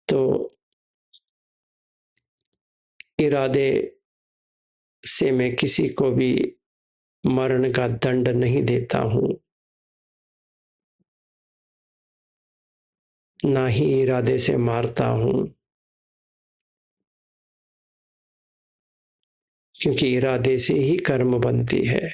तो इरादे से मैं किसी को भी मरण का दंड नहीं देता हूं, ना ही इरादे से मारता हूं, क्योंकि इरादे से ही कर्म बनती है।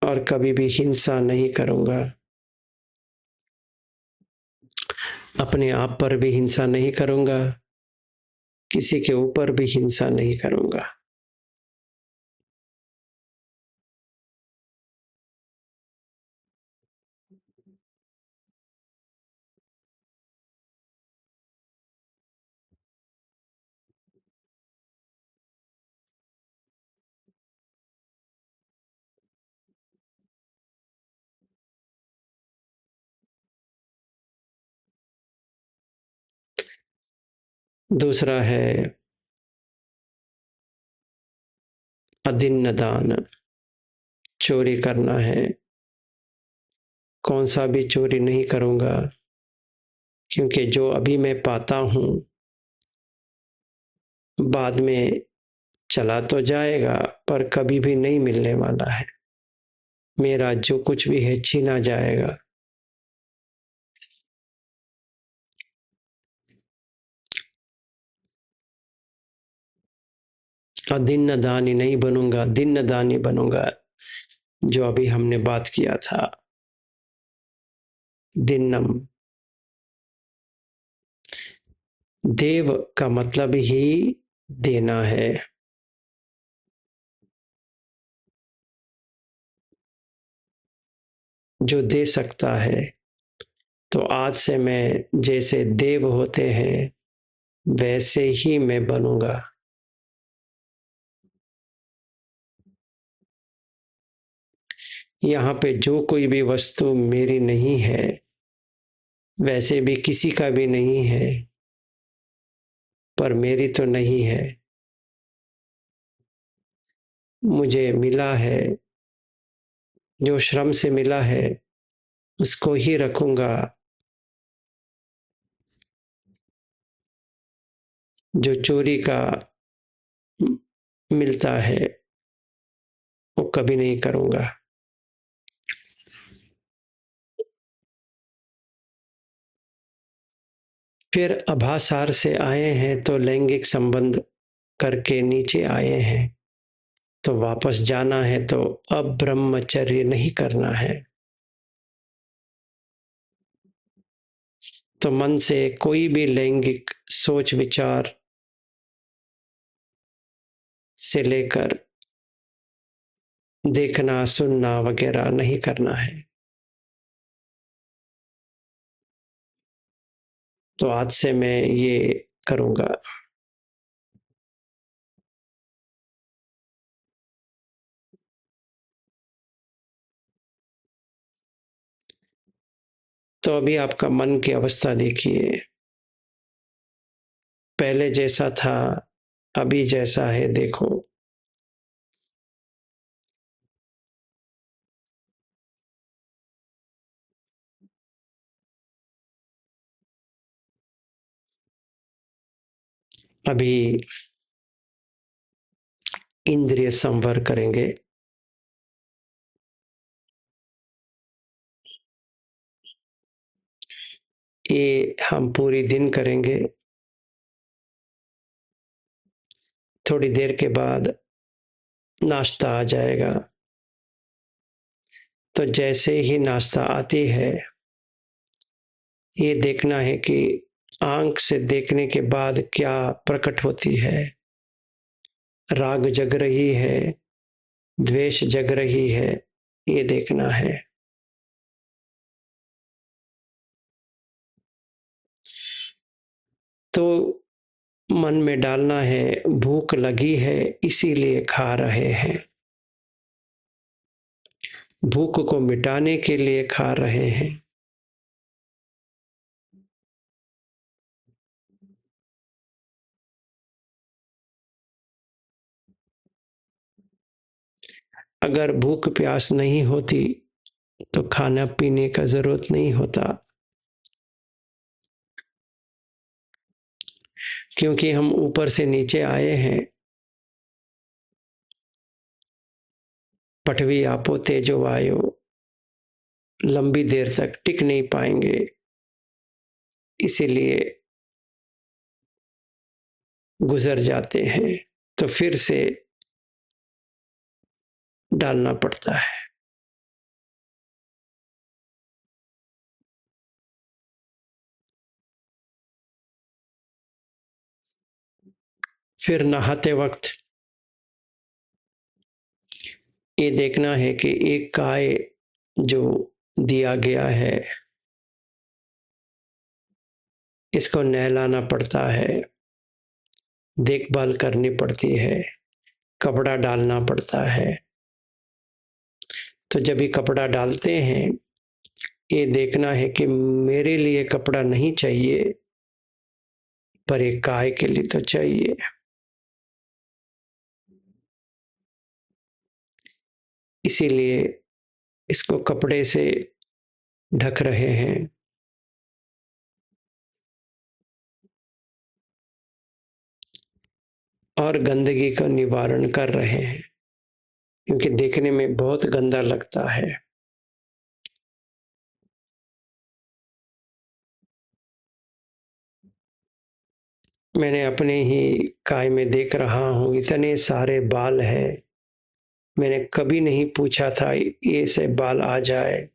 और कभी भी हिंसा नहीं करूंगा। अपने आप पर भी हिंसा नहीं करूंगा, किसी के ऊपर भी हिंसा नहीं करूंगा। दूसरा है अदिन्न दान। चोरी करना है, कौन सा भी चोरी नहीं करूंगा, क्योंकि जो अभी मैं पाता हूं बाद में चला तो जाएगा, पर कभी भी नहीं मिलने वाला है। मेरा जो कुछ भी है छीना जाएगा। अदिन्न दानी नहीं बनूंगा, दिन्न दानी बनूंगा, जो अभी हमने बात किया था। दिन्नम। देव का मतलब ही देना है। जो दे सकता है। तो आज से मैं जैसे देव होते हैं वैसे ही मैं बनूंगा। यहाँ पे जो कोई भी वस्तु मेरी नहीं है, वैसे भी किसी का भी नहीं है, पर मेरी तो नहीं है। मुझे मिला है, जो श्रम से मिला है उसको ही रखूंगा। जो चोरी का मिलता है वो कभी नहीं करूंगा। फिर आभासार से आए हैं तो लैंगिक संबंध करके नीचे आए हैं, तो वापस जाना है तो अब ब्रह्मचर्य नहीं करना है। तो मन से कोई भी लैंगिक सोच विचार से लेकर देखना सुनना वगैरह नहीं करना है। तो आज से मैं ये करूंगा। तो अभी आपका मन की अवस्था देखिए, पहले जैसा था अभी जैसा है देखो। अभी इंद्रिय संवर करेंगे। ये हम पूरी दिन करेंगे। थोड़ी देर के बाद नाश्ता आ जाएगा। तो जैसे ही नाश्ता आती है, ये देखना है कि आंख से देखने के बाद क्या प्रकट होती है। राग जग रही है, द्वेष जग रही है, ये देखना है। तो मन में डालना है भूख लगी है इसीलिए खा रहे हैं, भूख को मिटाने के लिए खा रहे हैं। अगर भूख प्यास नहीं होती तो खाना पीने का जरूरत नहीं होता, क्योंकि हम ऊपर से नीचे आए हैं। पठवी आपो तेजो वायु लंबी देर तक टिक नहीं पाएंगे, इसीलिए गुजर जाते हैं। तो फिर से डालना पड़ता है। फिर नहाते वक्त ये देखना है कि एक गाय जो दिया गया है इसको नहलाना पड़ता है, देखभाल करनी पड़ती है, कपड़ा डालना पड़ता है। तो जब ये कपड़ा डालते हैं, ये देखना है कि मेरे लिए कपड़ा नहीं चाहिए, पर एक गाय के लिए तो चाहिए। इसीलिए इसको कपड़े से ढक रहे हैं। और गंदगी का निवारण कर रहे हैं, क्योंकि देखने में बहुत गंदा लगता है। मैंने अपने ही काय में देख रहा हूँ, इतने सारे बाल हैं। मैंने कभी नहीं पूछा था ये से बाल आ जाए।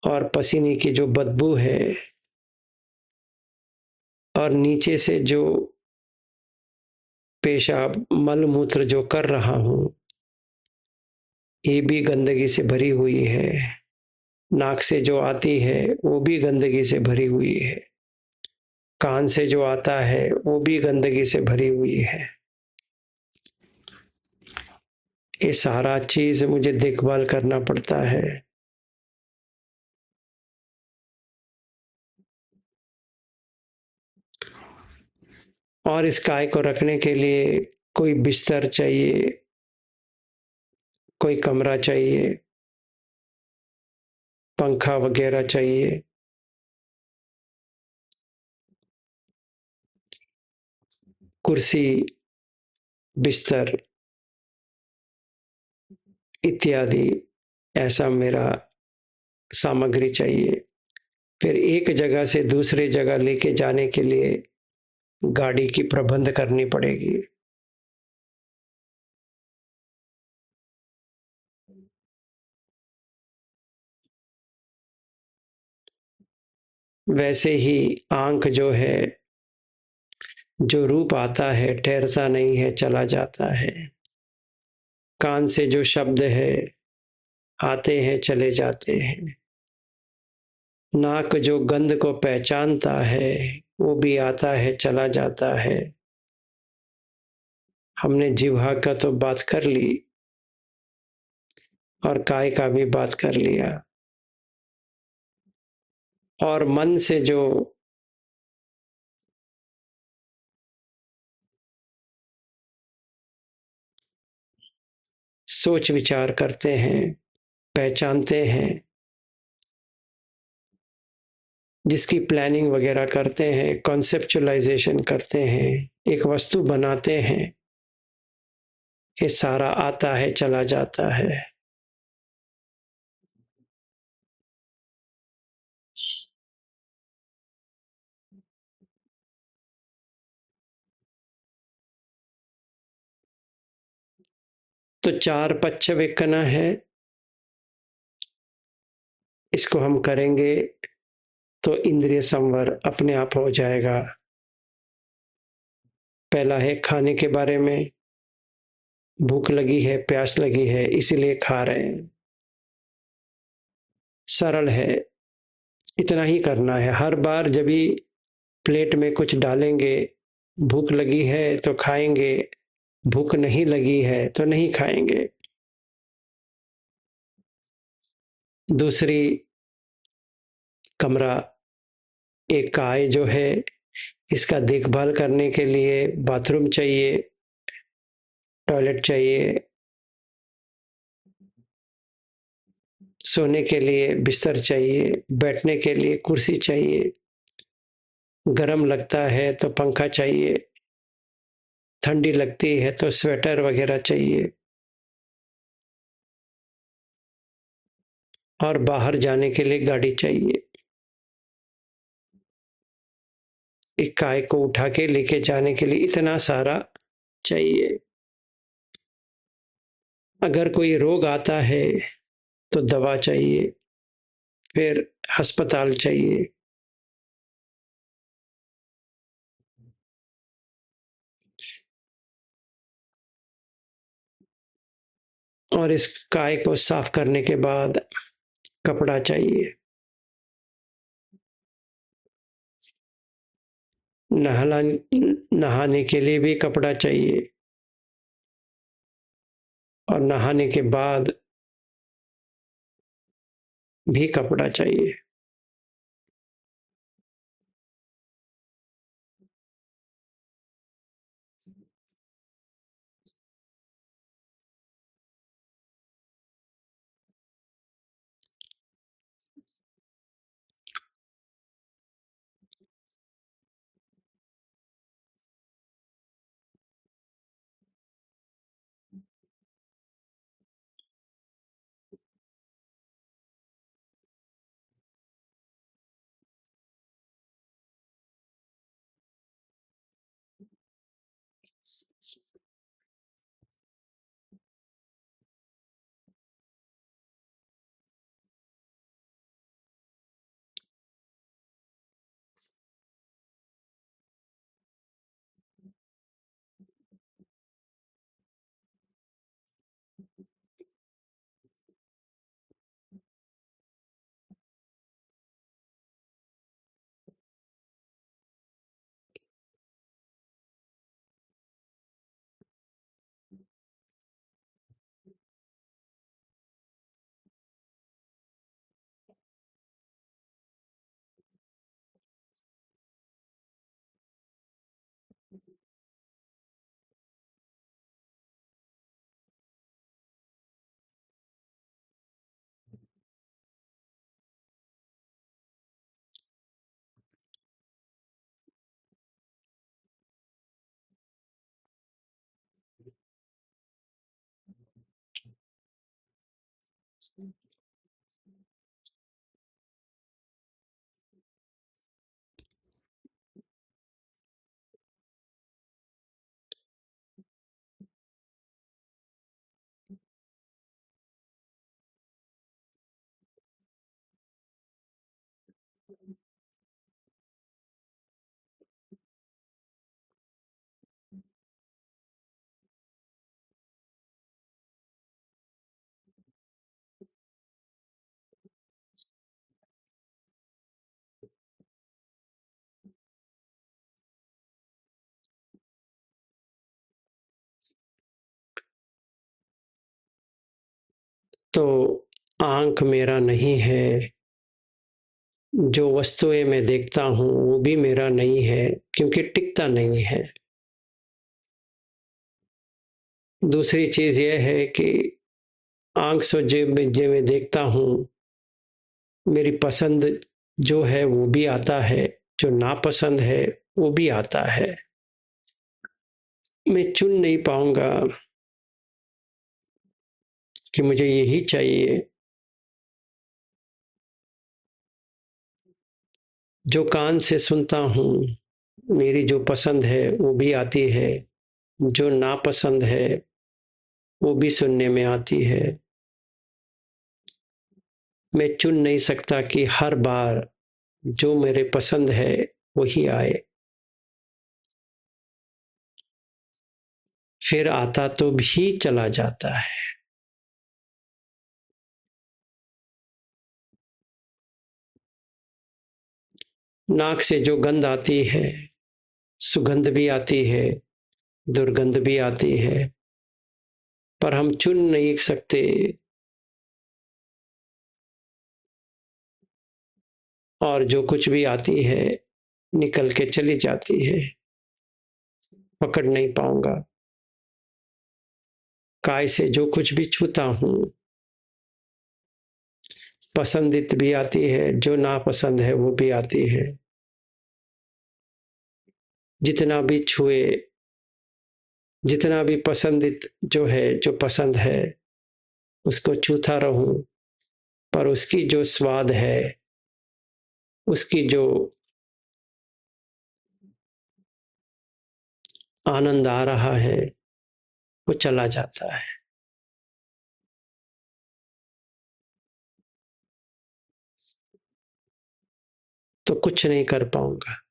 और पसीने की जो बदबू है और नीचे से जो पेशाब मल मूत्र जो कर रहा हूँ, ये भी गंदगी से भरी हुई है। नाक से जो आती है वो भी गंदगी से भरी हुई है। कान से जो आता है वो भी गंदगी से भरी हुई है। ये सारा चीज़ मुझे देखभाल करना पड़ता है। और इस गाय को रखने के लिए कोई बिस्तर चाहिए, कोई कमरा चाहिए, पंखा वगैरह चाहिए। कुर्सी, बिस्तर इत्यादि ऐसा मेरा सामग्री चाहिए। फिर एक जगह से दूसरे जगह लेके जाने के लिए गाड़ी की प्रबंध करनी पड़ेगी। वैसे ही आँख जो है, जो रूप आता है ठहरता नहीं है, चला जाता है। कान से जो शब्द है आते हैं चले जाते हैं। नाक जो गंध को पहचानता है वो भी आता है चला जाता है। हमने जिह्वा का तो बात कर ली और काय का भी बात कर लिया। और मन से जो सोच विचार करते हैं, पहचानते हैं, जिसकी प्लानिंग वगैरह करते हैं, कॉन्सेप्चुअलाइजेशन करते हैं, एक वस्तु बनाते हैं, ये सारा आता है चला जाता है। तो चार पच्च विकना है, इसको हम करेंगे तो इंद्रिय संवर अपने आप हो जाएगा। पहला है खाने के बारे में, भूख लगी है, प्यास लगी है, इसीलिए खा रहे हैं। सरल है, इतना ही करना है। हर बार जब भी प्लेट में कुछ डालेंगे, भूख लगी है तो खाएंगे, भूख नहीं लगी है तो नहीं खाएंगे। दूसरी, कमरा, एक गाय जो है इसका देखभाल करने के लिए बाथरूम चाहिए, टॉयलेट चाहिए, सोने के लिए बिस्तर चाहिए, बैठने के लिए कुर्सी चाहिए, गर्म लगता है तो पंखा चाहिए, ठंडी लगती है तो स्वेटर वगैरह चाहिए, और बाहर जाने के लिए गाड़ी चाहिए। एक गाय को उठा के लेके जाने के लिए इतना सारा चाहिए। अगर कोई रोग आता है तो दवा चाहिए, फिर अस्पताल चाहिए। और इस गाय को साफ करने के बाद कपड़ा चाहिए। नहला नहाने के लिए भी कपड़ा चाहिए, और नहाने के बाद भी कपड़ा चाहिए। तो आँख मेरा नहीं है, जो वस्तुएँ मैं देखता हूँ वो भी मेरा नहीं है, क्योंकि टिकता नहीं है। दूसरी चीज़ ये है कि आँख से जो मैं देखता हूँ, मेरी पसंद जो है वो भी आता है, जो नापसंद है वो भी आता है। मैं चुन नहीं पाऊँगा कि मुझे यही चाहिए। जो कान से सुनता हूँ, मेरी जो पसंद है वो भी आती है, जो नापसंद है वो भी सुनने में आती है। मैं चुन नहीं सकता कि हर बार जो मेरे पसंद है वही आए। फिर आता तो भी चला जाता है। नाक से जो गंध आती है, सुगंध भी आती है, दुर्गंध भी आती है, पर हम चुन नहीं सकते। और जो कुछ भी आती है निकल के चली जाती है, पकड़ नहीं पाऊंगा। काय से जो कुछ भी छूता हूँ, पसंदीद भी आती है, जो नापसंद है वो भी आती है। जितना भी छुए, जितना भी पसंदीद जो है, जो पसंद है, उसको छूता रहूं, पर उसकी जो स्वाद है, उसकी जो आनंद आ रहा है वो चला जाता है। तो कुछ नहीं कर पाऊंगा।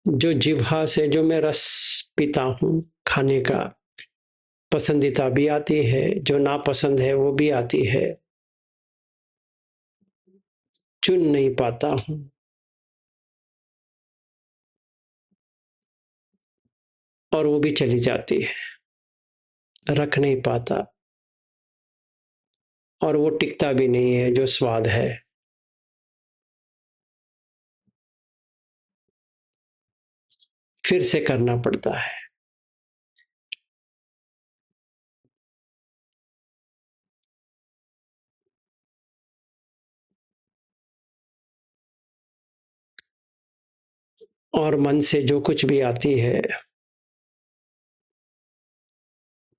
जो जिह्वा से जो मैं रस पीता हूँ खाने का, पसंदीदा भी आती है, जो नापसंद है वो भी आती है। चुन नहीं पाता हूँ। और वो भी चली जाती है, रख नहीं पाता। और वो टिकता भी नहीं है जो स्वाद है। फिर से करना पड़ता है। और मन से जो कुछ भी आती है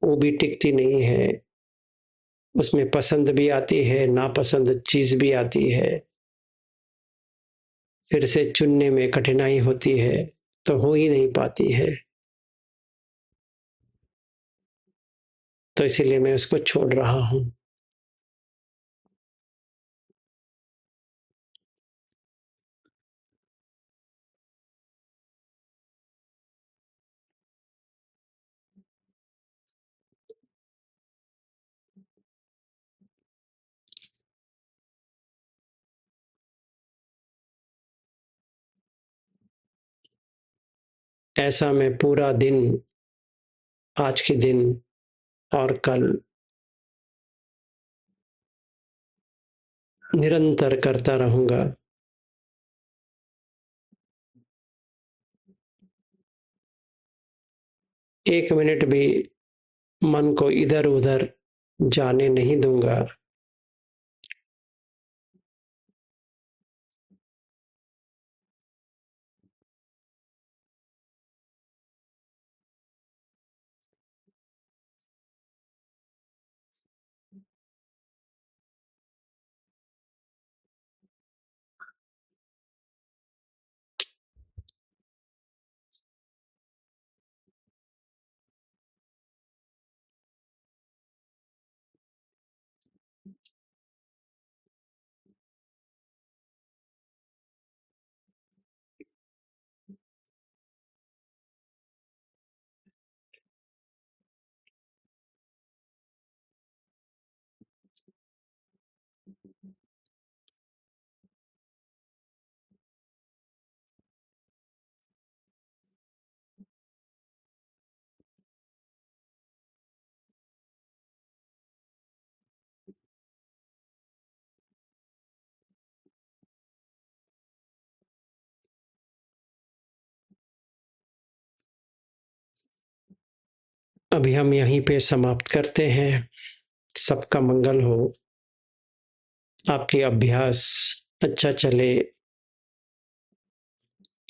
वो भी टिकती नहीं है। उसमें पसंद भी आती है, नापसंद चीज भी आती है। फिर से चुनने में कठिनाई होती है, तो हो ही नहीं पाती है। तो इसीलिए मैं उसको छोड़ रहा हूँ। ऐसा मैं पूरा दिन, आज के दिन और कल निरंतर करता रहूँगा। एक मिनट भी मन को इधर-उधर जाने नहीं दूँगा। अभी हम यहीं पे समाप्त करते हैं। सबका मंगल हो। आपके अभ्यास अच्छा चले।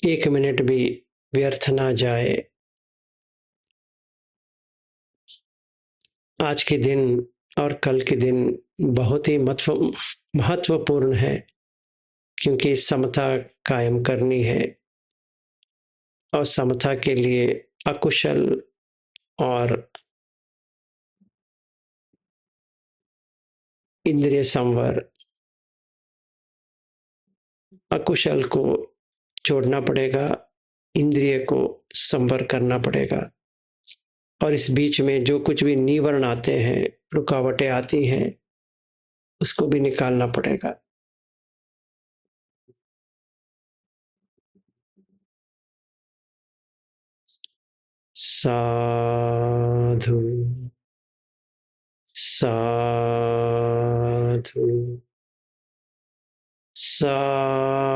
1 मिनट भी व्यर्थ ना जाए। आज के दिन और कल के दिन बहुत ही महत्वपूर्ण है, क्योंकि समता कायम करनी है और समता के लिए अकुशल और इंद्रिय संवर, अकुशल को छोड़ना पड़ेगा, इंद्रिय को संवर करना पड़ेगा। और इस बीच में जो कुछ भी निवर्ण आते हैं, रुकावटें आती हैं, उसको भी निकालना पड़ेगा। साधु साधु साधु।